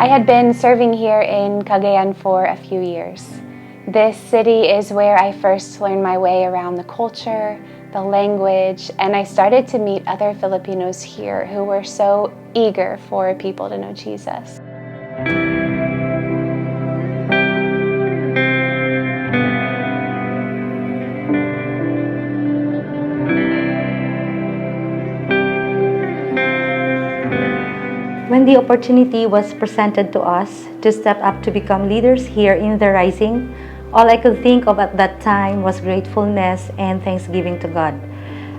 I had been serving here in Cagayan for a few years. This city is where I first learned my way around the culture, the language, and I started to meet other Filipinos here who were so eager for people to know Jesus. When the opportunity was presented to us to step up to become leaders here in the Rising, all I could think of at that time was gratefulness and thanksgiving to God.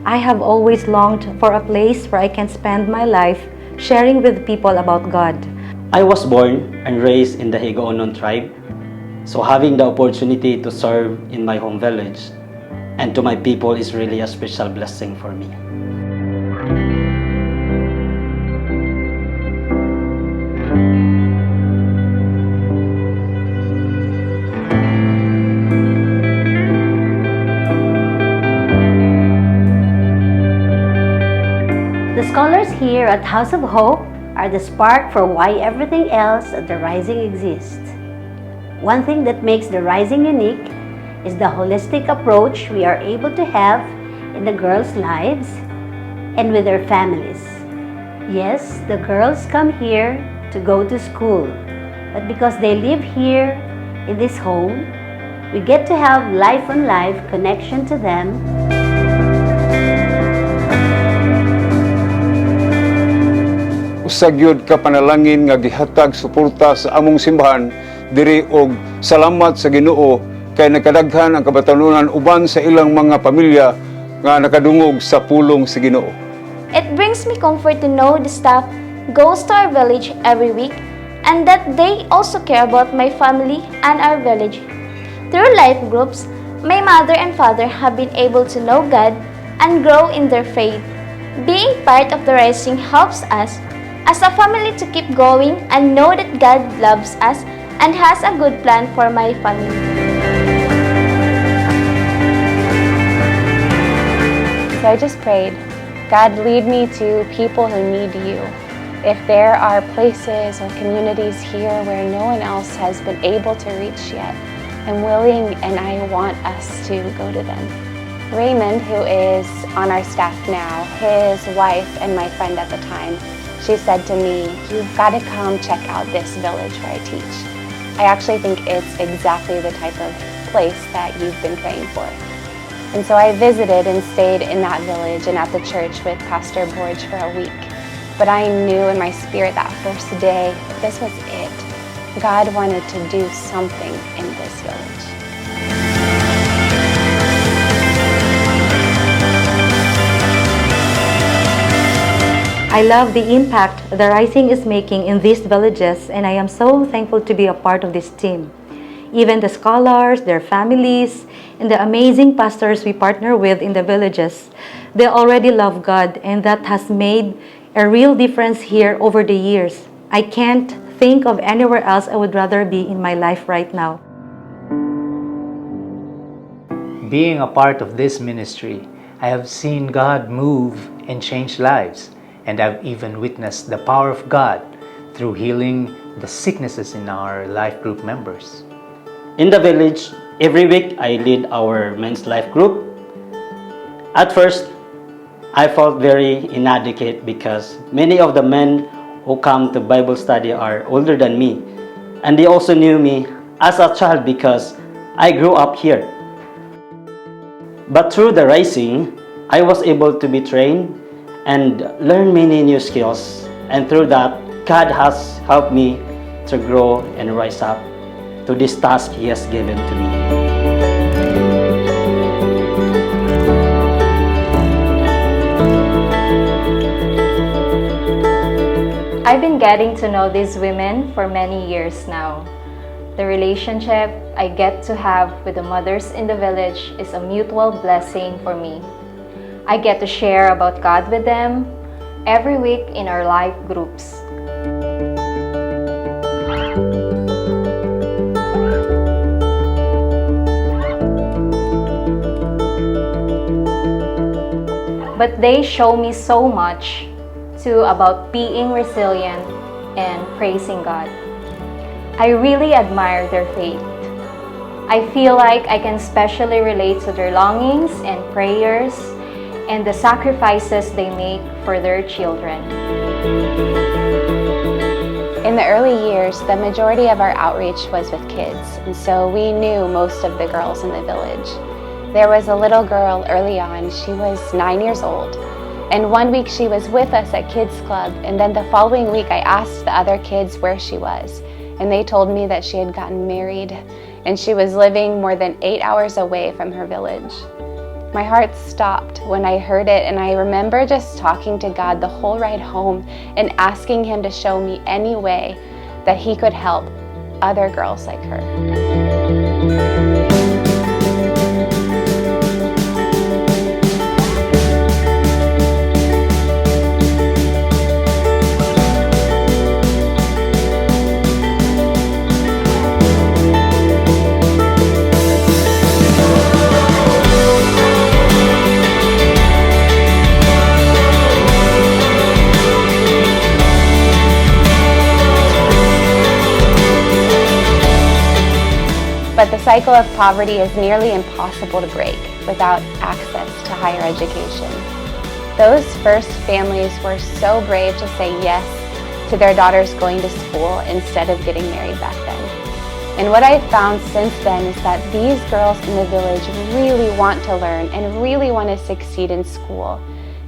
I have always longed for a place where I can spend my life sharing with people about God. I was born and raised in the Higaonon tribe, so having the opportunity to serve in my home village and to my people is really a special blessing for me. The scholars here at House of Hope are the spark for why everything else at the Rising exists. One thing that makes the Rising unique is the holistic approach we are able to have in the girls' lives and with their families. Yes, the girls come here to go to school, but because they live here in this home, we get to have life-on-life connection to them. Usag yun ka panalangin nga gihatag suporta sa among simbahan diri og salamat sa Ginoo kay nakadaghan ang kabatanunan uban sa ilang mga pamilya nga nakadungog sa pulong sa Ginoo. It brings me comfort to know the staff goes to our village every week and that they also care about my family and our village. Through life groups, my mother and father have been able to know God and grow in their faith. Being part of the Rising helps us as a family to keep going and know that God loves us and has a good plan for my family. So I just prayed, God, lead me to people who need you. If there are places or communities here where no one else has been able to reach yet, I'm willing and I want us to go to them. Raymond, who is on our staff now, his wife and my friend at the time, she said to me, you've got to come check out this village where I teach. I actually think it's exactly the type of place that you've been praying for. And so I visited and stayed in that village and at the church with Pastor Borge for a week. But I knew in my spirit that first day, this was it. God wanted to do something in this village. I love the impact the Rising is making in these villages, and I am so thankful to be a part of this team. Even the scholars, their families, and the amazing pastors we partner with in the villages, they already love God, and that has made a real difference here over the years. I can't think of anywhere else I would rather be in my life right now. Being a part of this ministry, I have seen God move and change lives. And I've even witnessed the power of God through healing the sicknesses in our life group members. In the village, every week I lead our men's life group. At first, I felt very inadequate because many of the men who come to Bible study are older than me, and they also knew me as a child because I grew up here. But through the Rising, I was able to be trained and learn many new skills, and through that, God has helped me to grow and rise up to this task He has given to me. I've been getting to know these women for many years now. The relationship I get to have with the mothers in the village is a mutual blessing for me. I get to share about God with them every week in our life groups. but they show me so much too about being resilient and praising God. I really admire their faith. I feel like I can especially relate to their longings and prayers and the sacrifices they make for their children. In the early years, the majority of our outreach was with kids, and so we knew most of the girls in the village. There was a little girl early on. She was 9 years old, and one week she was with us at Kids Club, and then the following week I asked the other kids where she was, and they told me that she had gotten married, and she was living more than 8 hours away from her village. My heart stopped when I heard it, and I remember just talking to God the whole ride home and asking Him to show me any way that He could help other girls like her. But the cycle of poverty is nearly impossible to break without access to higher education. Those first families were so brave to say yes to their daughters going to school instead of getting married back then. And what I've found since then is that these girls in the village really want to learn and really want to succeed in school.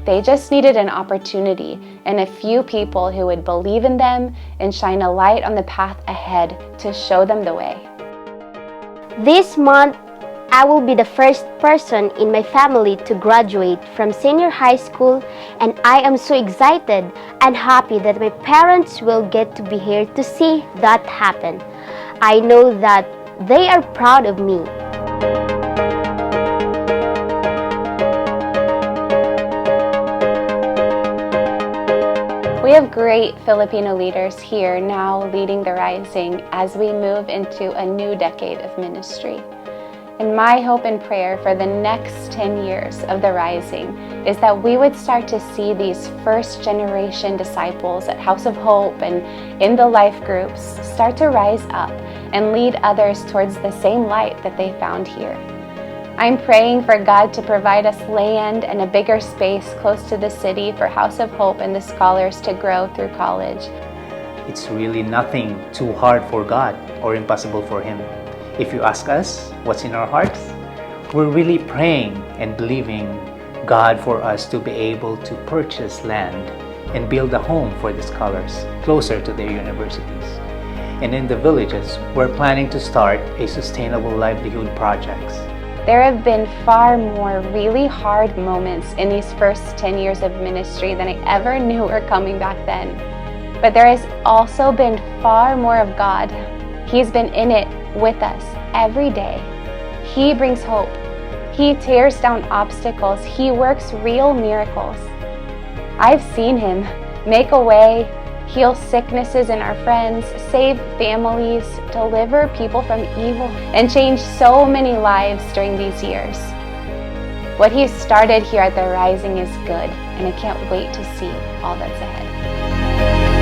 They just needed an opportunity and a few people who would believe in them and shine a light on the path ahead to show them the way. This month, I will be the first person in my family to graduate from senior high school, and I am so excited and happy that my parents will get to be here to see that happen. I know that they are proud of me. We have great Filipino leaders here now leading the Rising as we move into a new decade of ministry. And my hope and prayer for the next 10 years of the Rising is that we would start to see these first generation disciples at House of Hope and in the life groups start to rise up and lead others towards the same light that they found here. I'm praying for God to provide us land and a bigger space close to the city for House of Hope and the scholars to grow through college. It's really nothing too hard for God or impossible for Him. If you ask us what's in our hearts, we're really praying and believing God for us to be able to purchase land and build a home for the scholars closer to their universities. And in the villages, we're planning to start a sustainable livelihood projects. There have been far more really hard moments in these first 10 years of ministry than I ever knew were coming back then. But there has also been far more of God. He's been in it with us every day. He brings hope. He tears down obstacles. He works real miracles. I've seen Him make a way, heal sicknesses in our friends, save families, deliver people from evil, and change so many lives during these years. What He started here at the Rising is good, and I can't wait to see all that's ahead.